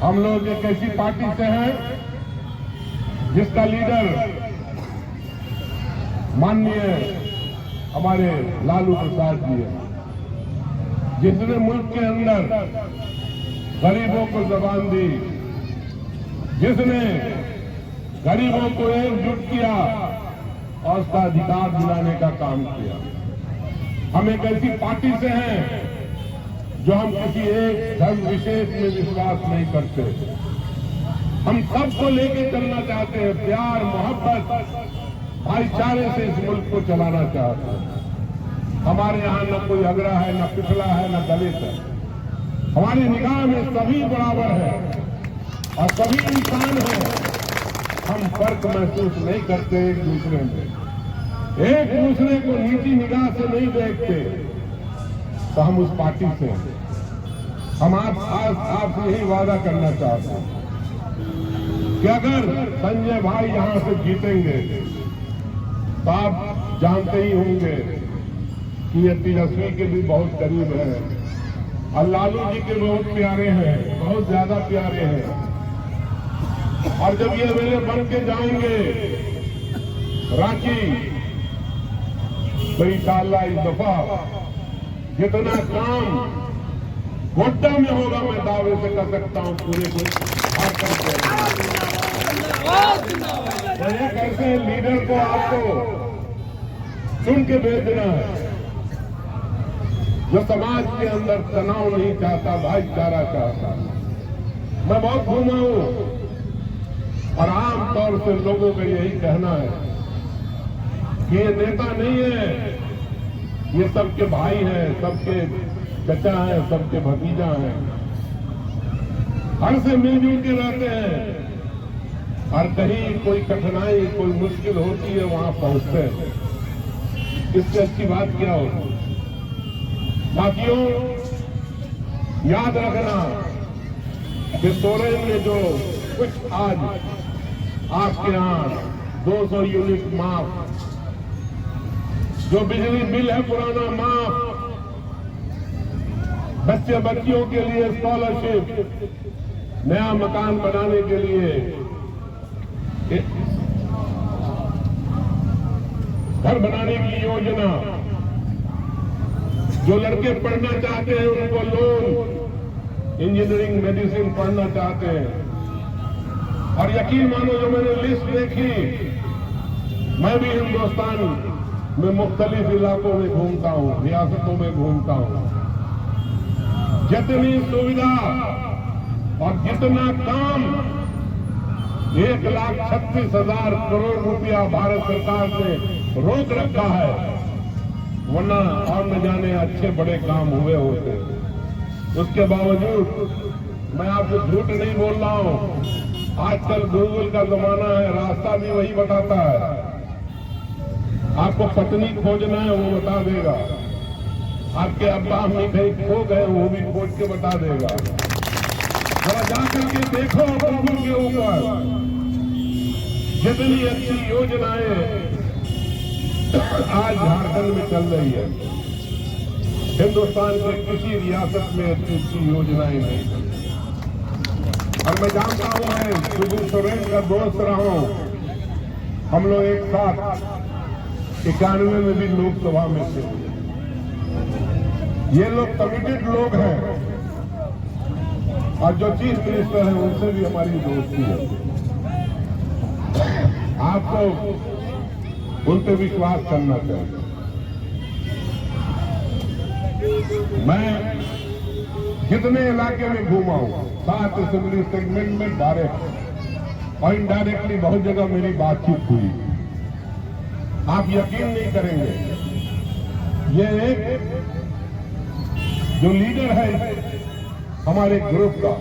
हम लोग एक ऐसी पार्टी से हैं जिसका लीडर माननीय हमारे लालू प्रसाद जी है, जिसने मुल्क के अंदर गरीबों को जबान दी, जिसने गरीबों को एकजुट किया और उसका अधिकार दिलाने का काम किया। हम एक ऐसी पार्टी से हैं जो हम किसी एक धर्म विशेष में विश्वास नहीं करते। हम सबको लेके चलना चाहते हैं, प्यार मोहब्बत भाईचारे से इस मुल्क को चलाना चाहते हैं। हमारे यहाँ न कोई अगड़ा है, न पिछड़ा है, न दलित है। हमारी निगाह में सभी बराबर है और सभी इंसान हैं। हम फर्क महसूस नहीं करते एक दूसरे में, एक दूसरे को नीची निगाह से नहीं देखते। तो हम उस पार्टी से हैं। हम आपसे यही वादा करना चाहते हैं कि अगर संजय भाई यहां से जीतेंगे तो आप जानते ही होंगे कि ये तेजस्वी के भी बहुत करीब है और लालू जी के बहुत प्यारे हैं, बहुत ज्यादा प्यारे हैं। और जब ये मेले बन के जाएंगे रांची, तो इंशाअल्लाह इस दफा जितना काम गोड्डा में होगा मैं दावे से कर सकता हूं पूरे को एक ऐसे लीडर को आपको चुन के भेजना है जो समाज के अंदर तनाव नहीं चाहता, भाईचारा चाहता। मैं बहुत घूमा हूं और आमतौर से लोगों का यही कहना है कि ये नेता नहीं है, ये सबके भाई हैं, सबके चचा हैं, सबके भतीजा हैं, हर से मिलजुल के रहते हैं और कहीं कोई कठिनाई कोई मुश्किल होती है वहां पहुंचते हैं। इससे अच्छी बात क्या होगी? साथियों, याद रखना कि सोरेन ने जो कुछ आज आपके यहां 200 यूनिट माफ, जो बिजली बिल है पुराना माफ, बच्चे बच्चियों के लिए स्कॉलरशिप, नया मकान बनाने के लिए, घर बनाने की योजना, जो लड़के पढ़ना चाहते हैं उनको लोन, इंजीनियरिंग मेडिसिन पढ़ना चाहते हैं। और यकीन मानो जो मैंने लिस्ट देखी, मैं भी हिंदुस्तान में मुख्तलिफ इलाकों में घूमता हूं, रियासतों में घूमता हूं, जितनी सुविधा और जितना काम 1,36,000 करोड़ रुपया भारत सरकार ने रोक रखा है, वरना और न जाने अच्छे बड़े काम हुए होते। उसके बावजूद मैं आपको झूठ नहीं बोल रहा हूं, आजकल गूगल का जमाना है, रास्ता भी वही बताता है। आपको पत्नी खोजना है वो बता देगा, आपके अब्बा अम्मी कहीं खो गए वो भी खोज के बता देगा। जरा जाकर के देखो गूगल के ऊपर जितनी अच्छी योजनाएं आज झारखंड में चल रही है, हिंदुस्तान के किसी रियासत में अच्छी अच्छी योजनाएं नहीं चल रही। और मैं जानता हूं, मैं शिबू सोरेन का दोस्त रहा हूं, हम लोग एक साथ 91 में भी लोकसभा में थे। ये लोग कमिटेड लोग हैं और जो चीफ मिनिस्टर हैं उनसे भी हमारी दोस्ती है। आपको उन पर विश्वास करना चाहिए। मैं जितने इलाके में घूमा हूं, 7 असेंबली सेगमेंट में 12 और इनडायरेक्टली बहुत जगह मेरी बातचीत हुई। आप यकीन नहीं करेंगे, ये एक जो लीडर है हमारे ग्रुप का,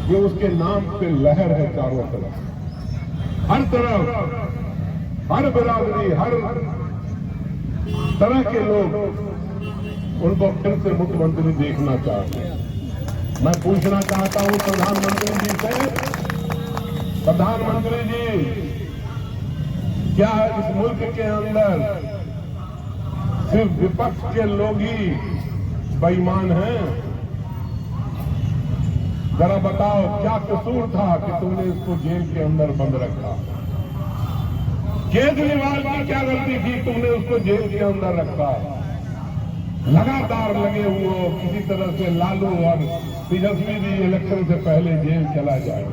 ये उसके नाम पे लहर है चारों तरफ, हर तरफ, हर बिरादरी, हर तरह के लोग उनको फिर से मुख्यमंत्री देखना चाहते हैं। मैं पूछना चाहता हूं प्रधानमंत्री जी से, प्रधानमंत्री जी, क्या इस मुल्क के अंदर सिर्फ विपक्ष के लोग ही बेईमान हैं? जरा बताओ क्या कसूर था कि तुमने इसको जेल के अंदर बंद रखा? केजरीवाल की क्या गलती थी तुमने उसको जेल के अंदर रखा? लगातार लगे हुए हो किसी तरह से लालू और तेजस्वी भी इलेक्शन से पहले जेल चला जाए।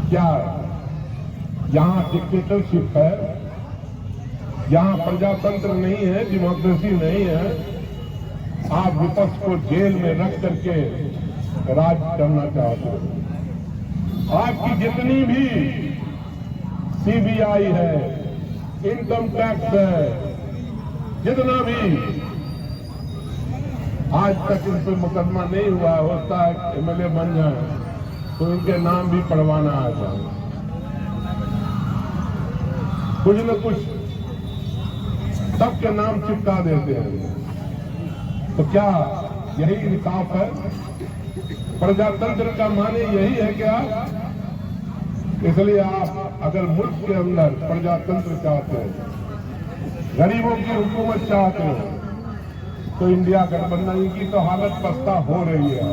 क्या यहां डिक्टेटरशिप है? यहां प्रजातंत्र नहीं है, डेमोक्रेसी नहीं है? आप विपक्ष को जेल में रख करके राज करना चाहते हो। आपकी जितनी भी सीबीआई है, इनकम टैक्स है, जितना भी आज तक इन पर मुकदमा नहीं हुआ, होता है एमएलए बन जाए तो इनके नाम भी पढ़वाना आ जाए। कुछ न कुछ सबके नाम चिपका देते हैं। तो क्या यही इंसाफ है? प्रजातंत्र का माने यही है क्या? इसलिए आप अगर मुल्क के अंदर प्रजातंत्र चाहते हो, गरीबों की हुकूमत चाहते हो, तो इंडिया गठबंधन की तो हालत पस्ता हो रही है।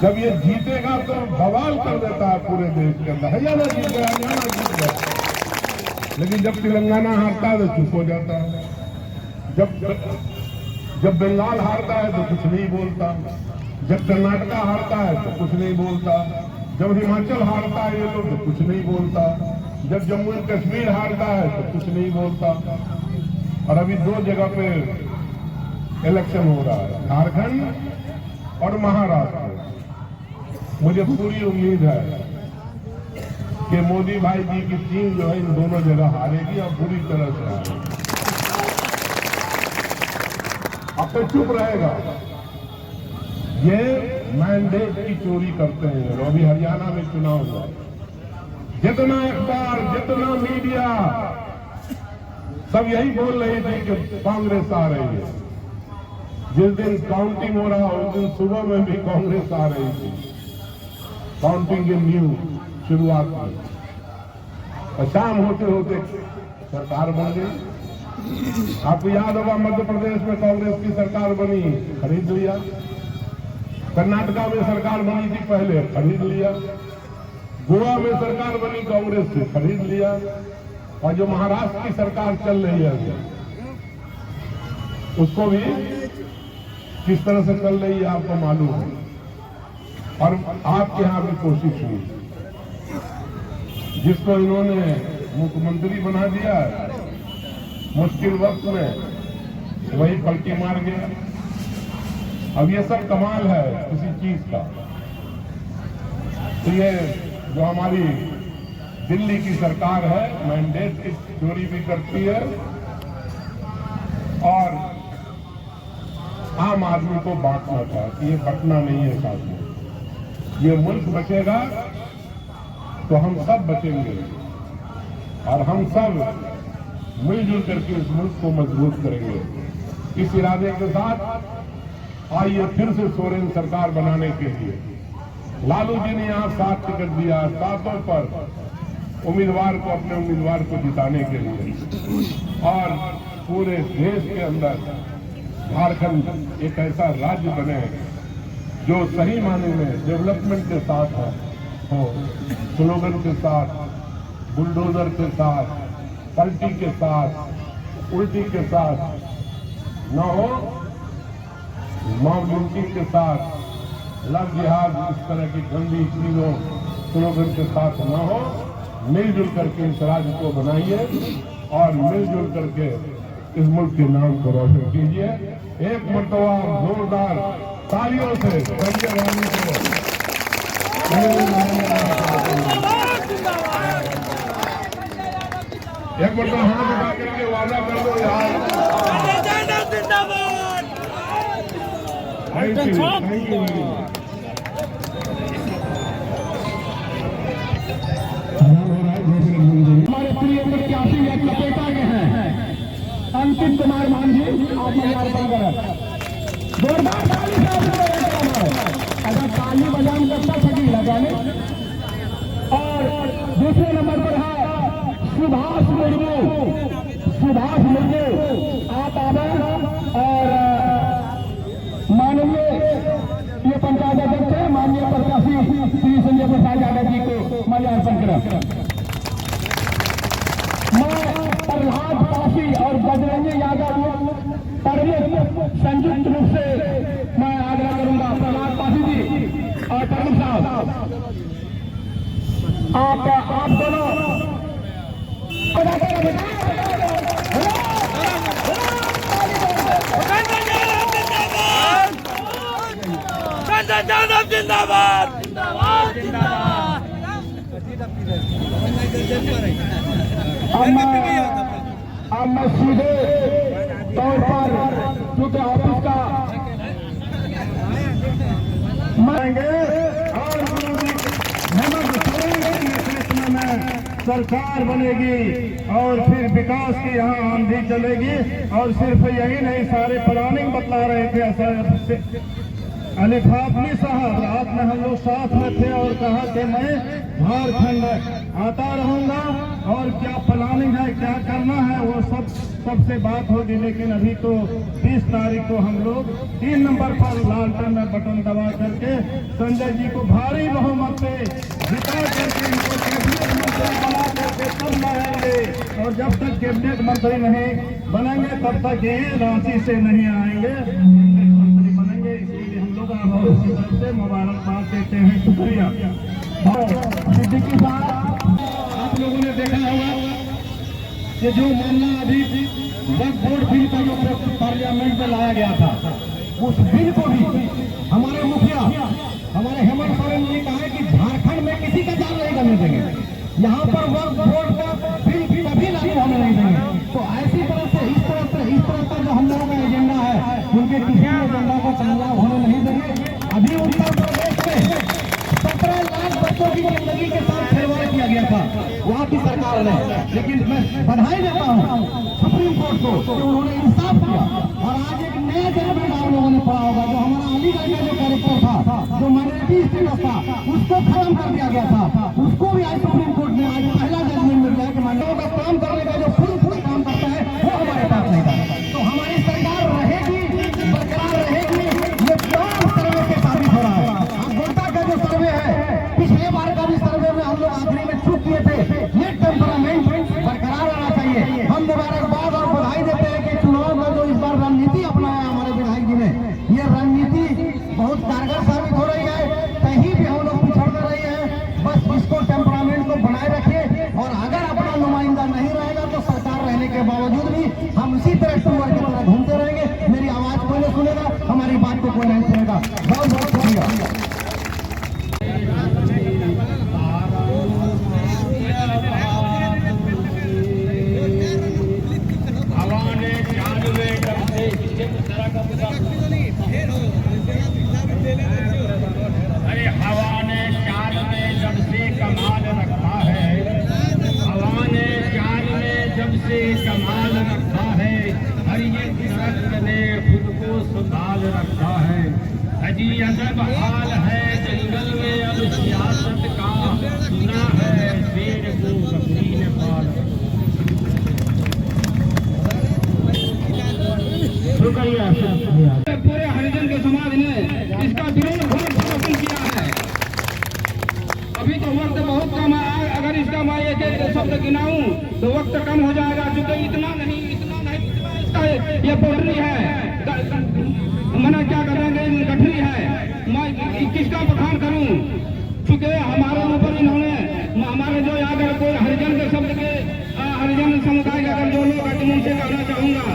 जब ये जीतेगा तो बवाल कर देता है पूरे देश के अंदर, हरियाणा जीत गया, हरियाणा जीत गया। लेकिन जब तेलंगाना हारता है तो चुप हो जाता है, जब बंगाल हारता है तो कुछ नहीं बोलता, जब कर्नाटका हारता है तो कुछ नहीं बोलता, जब हिमाचल हारता है ये लोग तो कुछ नहीं बोलता, जब जम्मू एंड कश्मीर हारता है तो कुछ नहीं बोलता। और अभी 2 जगह पे इलेक्शन हो रहा है, झारखंड और महाराष्ट्र। मुझे पूरी उम्मीद है कि मोदी भाई जी की टीम जो है इन दोनों जगह हारेगी और पूरी तरह से हारेगी। अब तो चुप रहेगा। ये मैंडेट की चोरी करते हैं। अभी हरियाणा में चुनाव हुआ, जितना अखबार, जितना मीडिया सब यही बोल रहे थे कि कांग्रेस आ रही है। जिस दिन काउंटिंग हो रहा उस दिन सुबह में भी कांग्रेस आ रही थी, काउंटिंग की न्यूज शुरुआत में, और शाम होते होते सरकार बन गई। आपको याद होगा मध्य प्रदेश में कांग्रेस की सरकार बनी, खरीद लिया। कर्नाटका में सरकार बनी थी पहले, खरीद लिया। गोवा में सरकार बनी कांग्रेस से, खरीद लिया। और जो महाराष्ट्र की सरकार चल रही है उसको भी किस तरह से चल रही है आपको मालूम है। और आपके यहां भी कोशिश हुई, जिसको इन्होंने मुख्यमंत्री बना दिया मुश्किल वक्त में वही पलटी मार गया। अब ये सब कमाल है किसी चीज का। तो ये जो हमारी दिल्ली की सरकार है, मैंडेट की चोरी भी करती है और आम आदमी को बांटना चाहती है। बंटना नहीं है साथ में। ये मुल्क बचेगा तो हम सब बचेंगे और हम सब मिलजुल करके इस मुल्क को मजबूत करेंगे। इस इरादे के साथ आइए फिर से सोरेन सरकार बनाने के लिए लालू जी ने यहाँ 7 टिकट दिया, 7 पर उम्मीदवार को, अपने उम्मीदवार को जिताने के लिए। और पूरे देश के अंदर झारखंड एक ऐसा राज्य बने जो सही माने में डेवलपमेंट के साथ हो, स्लोगन के साथ, बुलडोजर के साथ, पलटी के साथ, उल्टी के साथ न हो, मॉब लिंचिंग के साथ, लव जिहाद, इस तरह की गंदी चीजों स्लोगन के साथ न हो। मिलजुल करके इस राज्य को बनाइए और मिलजुल करके इस मुल्क के नाम को रोशन कीजिए। एक मरतबा जोरदार तालियों से संजय गांधी को एक मरतबा हाथ उठा करके वादा कर दो यार। Thank you. हमारे प्रिय प्रत्याशी एक लपेटा के हैं अंकित कुमार मांझी, आप माल्यार्पण करें। जोरदार ताली से अगर ताली बजान करता सकी लगाने। और दूसरे नंबर पर है सुभाष मुर्मू। सुभाष मुर्मू आप आवे और माननीय ये पंचायत अध्यक्ष है मैं प्रहलाद पासी और बजरंगी यादव प्रमुख संयुक्त रूप से मैं आग्रह करूंगा। प्रहलाद पासी जी और प्रमुख साहब, आप दोनों जिंदाबाद। अब मैं सीधे तौर पर क्योंकि ऑफिस का मांगे और हेमंत सोरेन के नेतृत्व में सरकार बनेगी और फिर विकास की यहाँ आंधी चलेगी। और सिर्फ यही नहीं, सारे प्लानिंग बतला रहे थे अली फातमी साहब, रात में हम लोग साथ में थे और कहा कि मैं झारखंड आता रहूंगा और क्या प्लानिंग है, क्या करना है, वो सबसे बात होगी। लेकिन अभी तो 20 तारीख को हम लोग 3 नंबर पर लालटेन में बटन दबा करके संजय जी को भारी बहुमत से जिता करके इनको कैबिनेट मंत्री बना करके तब लाएंगे। और जब तक कैबिनेट मंत्री नहीं बनेंगे तब तक ये रांची से नहीं आएंगे, मंत्री बनेंगे। इसलिए हम लोग आपकी तरफ से मुबारकबाद देते हैं। शुक्रिया। सिद्दीकी साहब, आप लोगों ने देखा होगा कि जो मामला अभी वक्फ बोर्ड बिल का जो पार्लियामेंट में लाया गया था, उस बिल को भी हमारे मुखिया हमारे हेमंत सोरेन ने कहा है कि झारखंड में किसी का जान नहीं करने देंगे, यहाँ पर वक्फ बोर्ड का बिल कभी लागू होने नहीं देंगे। तो ऐसी तरह से इस तरह का जो हम लोगों का एजेंडा है, उनके किसी एजेंडा को कामयाब होने नहीं देंगे। अभी उत्तर प्रदेश में 17 लाख बच्चों की जिंदगी के साथ खिलवाड़ किया गया था वहाँ की सरकार ने। लेकिन मैं बधाई देता हूँ सुप्रीम कोर्ट को कि उन्होंने इंसाफ किया। और आज एक नया जजमेंट आप लोगों ने पढ़ा होगा, जो हमारा अलीगढ़ का जो कैरेक्टर था, जो माइनॉरिटी स्टेटस था, उसको खत्म कर दिया गया था। उसको भी आज सुप्रीम कोर्ट ने आज पहला जजमेंट मिल गया कि मानवों का काम करने का जो फुल काम करता है वो हमारे पास नहीं था। तो हमारी सरकार रहेगी, बरकरार रहेगी। ये तमाम सर्वे से साबित हो रहा है। अब गोड्डा का जो सर्वे है, पिछले बार का भी सर्वे में हम लोग आखिरी में चूक किए थे। ये टेम्परामेंट बरकरार रहना चाहिए। हम मुबारकबाद और बधाई देते हैं कि चुनाव में जो इस बार रणनीति अपनाया हमारे विधायक जी ने, ये रणनीति बहुत कारगर साबित हो रही है। कहीं भी हम लोग पिछड़ रहे हैं, बस इसको टेम्परामेंट को बनाए रखिए। और अगर अपना नुमाइंदा नहीं रहेगा तो सरकार रहने के बावजूद भी हम इसी तरह टूर की तरह घूमते रहेंगे। मेरी आवाज कोई नहीं सुनेगा, हमारी बात को कोई नहीं सुनेगा। बहुत बहुत शुक्रिया। अरे हवा ने चाल में जब से कमाल रखा है, हवा ने चाल में जब से कमाल रखा है, हर एक दरख्त ने खुद को संभाल रखा है। अजी अजब हाल है जंगल में अब सियासत का, सुना है शेर को बकरी ने पाल। शुक्रिया। पूरे हरिजन के समाज ने इसका विरोध घोर प्रदर्शन किया है। अभी तो वक्त बहुत कम है, अगर इसका मैं एक शब्द गिनाऊं तो वक्त कम हो जाएगा। चूंकि इतना नहीं इसका ये पोल्ट्री है, मैंने क्या करेंगे, गठरी है। मैं किसका बखान करूं, चूंकि हमारे ऊपर इन्होंने हमारे जो अगर कोई हरिजन के शब्द के हरिजन समुदाय के अगर जो लोग है तो उनसे कहना चाहूंगा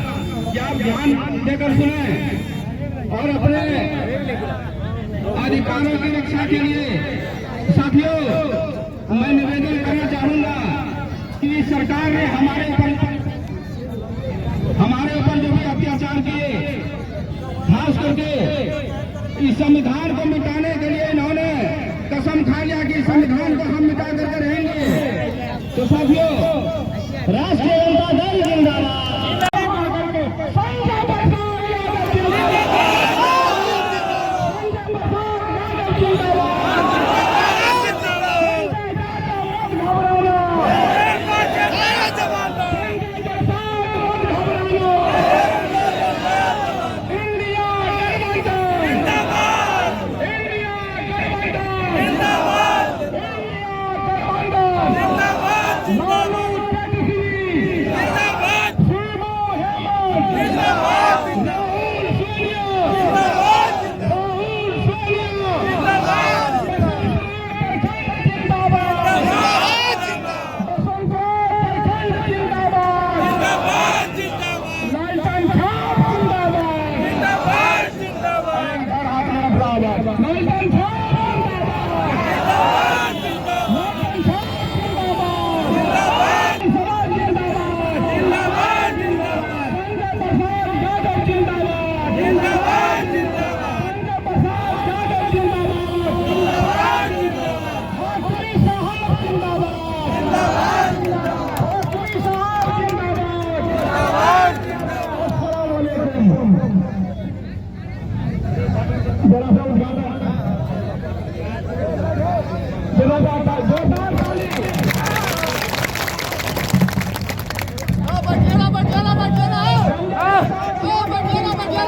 कि आप ध्यान देकर सुने और अपने अधिकारों की रक्षा के लिए साथियों मैं निवेदन करना चाहूंगा कि सरकार ने हमारे ऊपर जो भी अत्याचार किए, खास करके इस संविधान को मिटाने के लिए इन्होंने कसम खा लिया कि संविधान को हम मिटा करके रहेंगे। तो साथियों, राष्ट्रीय जनता दल जिंदाबाद।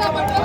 का